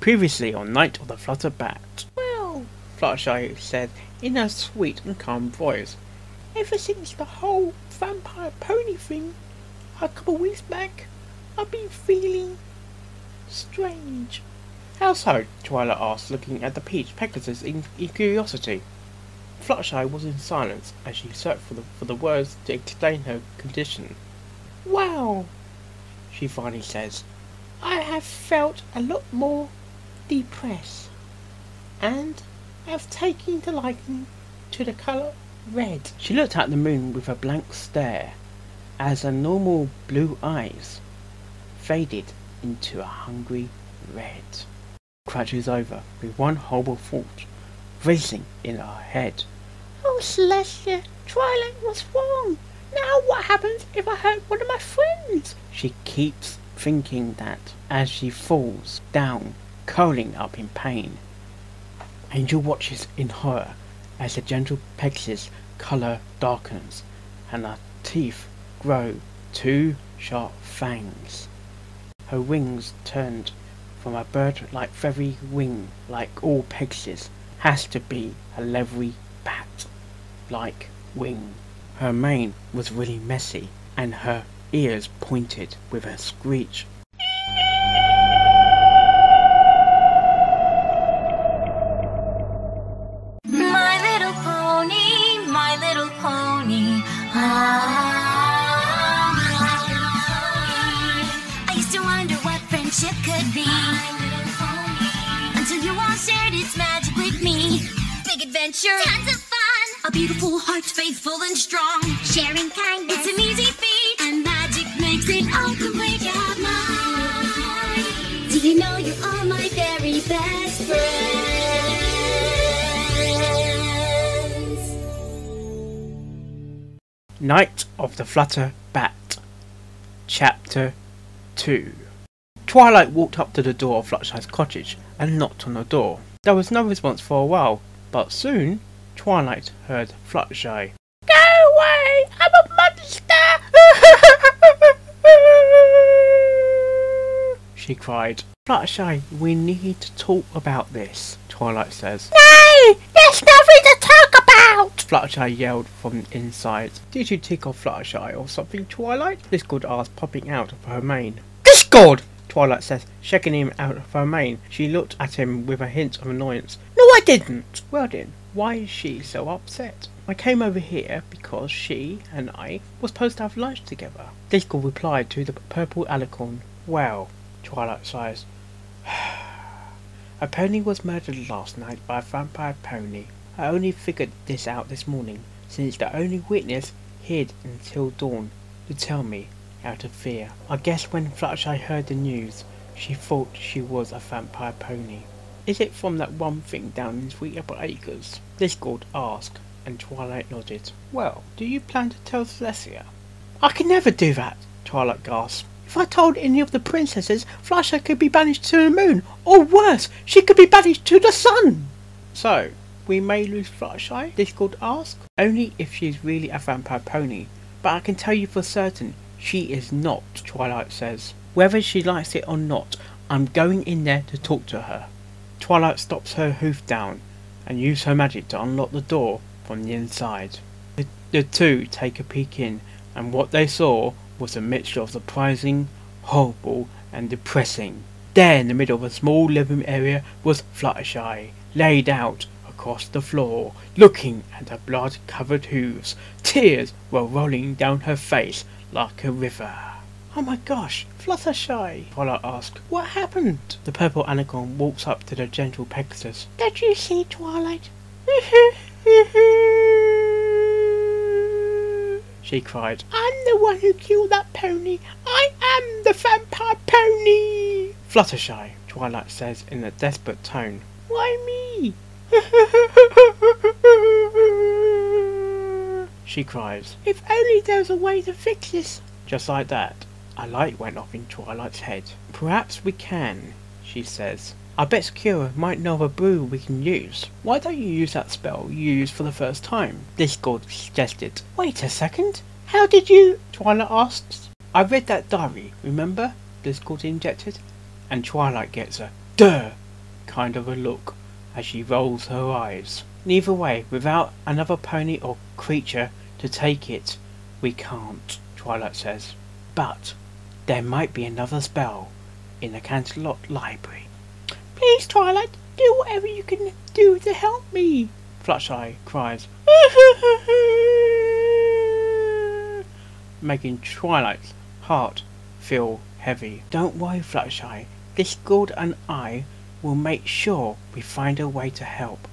Previously on Night of the Flutterbat. Well, Fluttershy said in a sweet and calm voice, ever since the whole vampire pony thing a couple weeks back, I've been feeling strange. How so? Twilight asked, looking at the peach Pegasus in curiosity. Fluttershy was in silence as she searched for the words to explain her condition. Well, she finally says, I have felt a lot more depressed, and have taken to liking to the colour red. She looked at the moon with a blank stare, as her normal blue eyes faded into a hungry red. Crouches over with one horrible thought racing in her head. Oh Celestia, Twilight was wrong. Now what happens if I hurt one of my friends? She keeps thinking that as she falls down, curling up in pain. Angel watches in horror as the gentle Pegasus' colour darkens and her teeth grow two sharp fangs. Her wings turned from a bird-like feathery wing like all Pegasus has to be a leathery bat-like wing. Her mane was really messy and her ears pointed with a screech. My little pony, my little pony. I used to wonder what friendship could be, until you all shared its magic with me. Big adventure, tons of fun, a beautiful heart, faithful and strong. Sharing kindness, it's an easy feat, and magic makes it all complete. You're mine. Do you know you are my very best friends? Night of the Flutterbat, Chapter 2. Twilight walked up to the door of Fluttershy's cottage and knocked on the door. There was no response for a while, but soon Twilight heard Fluttershy. Go away! I'm a monster! She cried. Fluttershy, we need to talk about this, Twilight says. No! There's nothing to talk about! Fluttershy yelled from inside. Did you tick off Fluttershy or something, Twilight? Discord asked, popping out of her mane. Discord! Twilight says, shaking him out of her mane. She looked at him with a hint of annoyance. No, I didn't! Well then, why is she so upset? I came over here because she and I were supposed to have lunch together. Discord replied to the purple alicorn. Well, Twilight sighs. A pony was murdered last night by a vampire pony. I only figured this out this morning, since the only witness hid until dawn to tell me out of fear. I guess when Fluttershy heard the news, she thought she was a vampire pony. Is it from that one thing down in Sweet Apple Acres? Discord asked, and Twilight nodded. Well, do you plan to tell Celestia? I can never do that, Twilight gasped. If I told any of the princesses, Fluttershy could be banished to the moon, or worse, she could be banished to the sun. So, we may lose Fluttershy? Discord asked. Only if she's really a vampire pony, but I can tell you for certain, she is not, Twilight says. Whether she likes it or not, I'm going in there to talk to her. Twilight stops her hoof down and uses her magic to unlock the door from the inside. The two take a peek in, and what they saw was a mixture of surprising, horrible and depressing. There in the middle of a small living area was Fluttershy, laid out across the floor, looking at her blood-covered hooves. Tears were rolling down her face like a river. Oh my gosh, Fluttershy, Twilight asked. What happened? The purple anaconda walks up to the gentle Pegasus. Did you see Twilight? She cried. I'm the one who killed that pony. I am the vampire pony. Fluttershy, Twilight says in a desperate tone. Why me? She cries. If only there was a way to fix this. Just like that, a light went off in Twilight's head. Perhaps we can, she says. I bet Sakura might know of a brew we can use. Why don't you use that spell you used for the first time? Discord suggested. Wait a second. How did you? Twilight asked. I read that diary, remember? Discord injected. And Twilight gets a duh kind of a look as she rolls her eyes. Neither way, without another pony or creature to take it, we can't, Twilight says. But there might be another spell in the Canterlot Library. Please, Twilight, do whatever you can do to help me, Fluttershy cries, making Twilight's heart feel heavy. Don't worry, Fluttershy, Discord and I will make sure we find a way to help,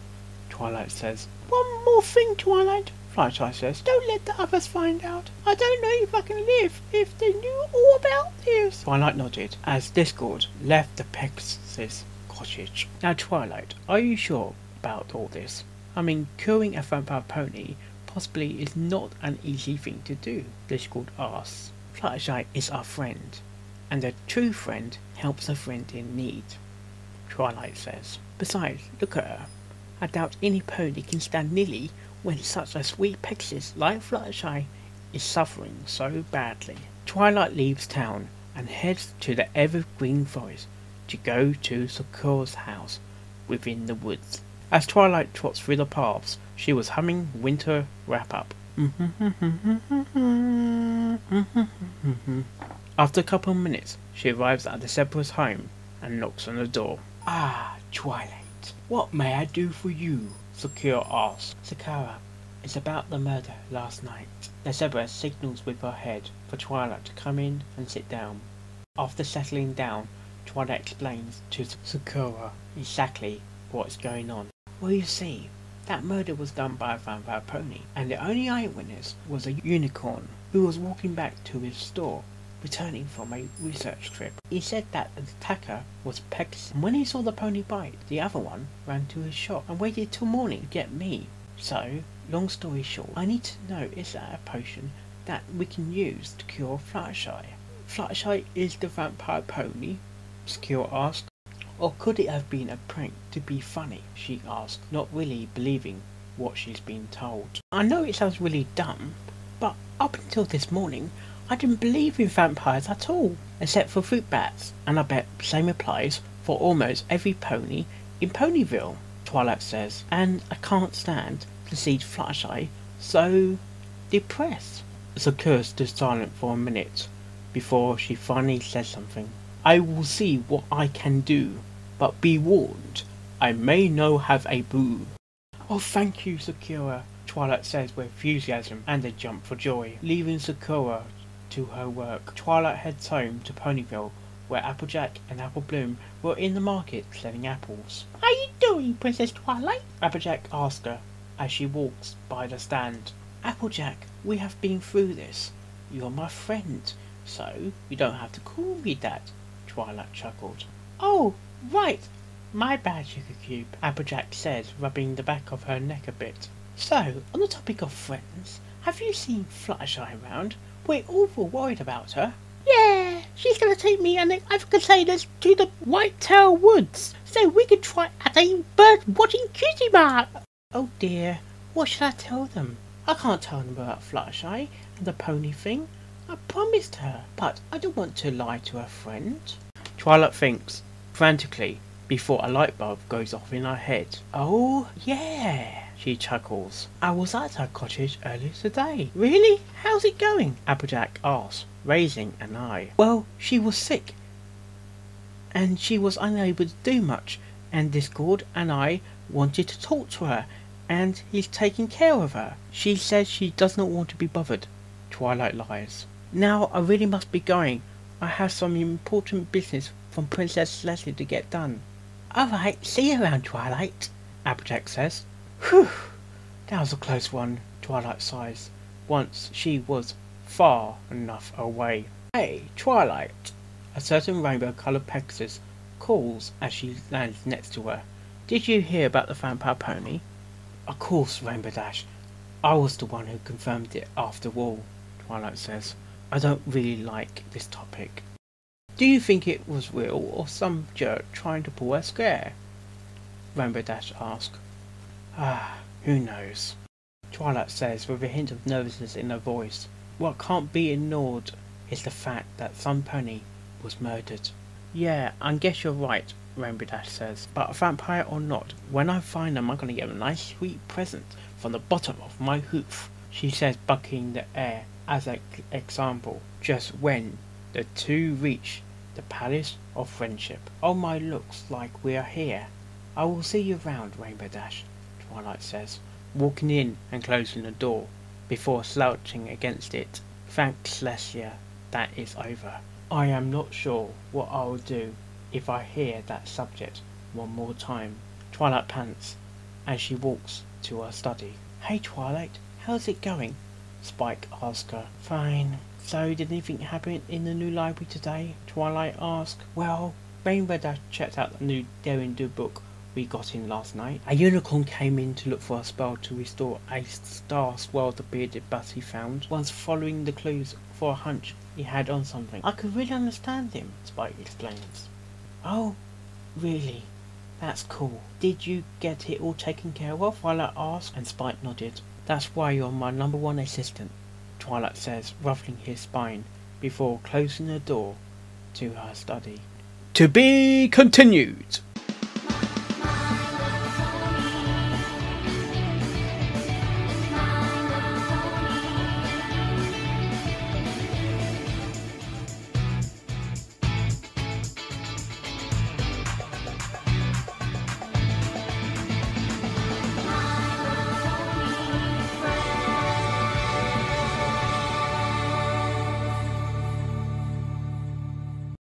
Twilight says. One more thing, Twilight, Fluttershy says. Don't let the others find out. I don't know if I can live if they knew all about this. Twilight nodded as Discord left the Pegasus cottage. Now, Twilight, are you sure about all this? I mean, curing a vampire pony possibly is not an easy thing to do, Discord asks. Fluttershy is our friend, and a true friend helps a friend in need, Twilight says. Besides, look at her. I doubt any pony can stand Nilly when such a sweet Pegasus like Fluttershy is suffering so badly. Twilight leaves town and heads to the evergreen forest to go to Sakura's house within the woods. As Twilight trots through the paths, she was humming Winter Wrap-Up. After a couple of minutes, she arrives at the Zebra's home and knocks on the door. Ah, Twilight, what may I do for you? Sakura asks. Sakura, it's about the murder last night. The Zebra signals with her head for Twilight to come in and sit down. After settling down, Twilight explains to Sakura exactly what's going on. Well, you see, that murder was done by a vampire pony, and the only eyewitness was a unicorn who was walking back to his store, returning from a research trip. He said that the attacker was Pegasus, and when he saw the pony bite, the other one ran to his shop and waited till morning to get me. So, long story short, I need to know, is that a potion that we can use to cure Fluttershy? Fluttershy is the vampire pony? Sakura asked. Or could it have been a prank to be funny? She asked, not really believing what she's been told. I know it sounds really dumb, but up until this morning, I didn't believe in vampires at all, except for fruit bats, and I bet same applies for almost every pony in Ponyville, Twilight says, and I can't stand to see Fluttershy so depressed. Sakura stood silent for a minute before she finally said something. I will see what I can do, but be warned, I may now have a boo. Oh, thank you, Sakura, Twilight says with enthusiasm and a jump for joy. Leaving Sakura to her work, Twilight heads home to Ponyville, where Applejack and Apple Bloom were in the market selling apples. How you doing, Princess Twilight? Applejack asks her as she walks by the stand. Applejack, we have been through this. You're my friend, so you don't have to call me that, Twilight chuckled. Oh, right. My bad, Sugar Cube, Applejack says, rubbing the back of her neck a bit. So, on the topic of friends, have you seen Fluttershy around? We're awful worried about her. Yeah, she's going to take me and the other containers to the Whitetail Woods, so we can try at a bird-watching cutie mark. Oh dear, what should I tell them? I can't tell them about Fluttershy and the pony thing. I promised her, but I don't want to lie to her friend. Twilight thinks frantically before a light bulb goes off in her head. Oh, yeah, she chuckles. I was at her cottage earlier today. Really? How's it going? Applejack asks, raising an eye. Well, she was sick, and she was unable to do much, and Discord and I wanted to talk to her, and he's taking care of her. She says she does not want to be bothered. Twilight lies. Now I really must be going. I have some important business from Princess Leslie to get done. Alright, see you around, Twilight, Applejack says. Whew, that was a close one, Twilight sighs, once she was far enough away. Hey, Twilight, a certain rainbow-coloured Pegasus calls as she lands next to her. Did you hear about the vampire pony? Of course, Rainbow Dash. I was the one who confirmed it after all, Twilight says. I don't really like this topic. Do you think it was real or some jerk trying to pull a scare? Rainbow Dash asks. Ah, who knows? Twilight says with a hint of nervousness in her voice. What can't be ignored is the fact that some pony was murdered. Yeah, I guess you're right. Rainbow Dash says. But a vampire or not, when I find them I'm gonna get a nice sweet present from the bottom of my hoof, she says, bucking the air as an example, just when the two reach the Palace of Friendship. Oh my, looks like we are here. I will see you round, Rainbow Dash, Twilight says, walking in and closing the door before slouching against it. Thank Celestia, that is over. I am not sure what I will do if I hear that subject one more time, Twilight pants as she walks to her study. Hey Twilight, how's it going? Spike asks her. Fine. So did anything happen in the new library today? Twilight asks. Well, Rainbow Dash checked out the new Daring Do book we got in last night. A unicorn came in to look for a spell to restore a star swirl the bearded bus he found. Once following the clues for a hunch he had on something. I could really understand him, Spike explains. Oh, really? That's cool. Did you get it all taken care of? Twilight asked, and Spike nodded. That's why you're my #1 assistant, Twilight says, ruffling his spine before closing the door to her study. To be continued.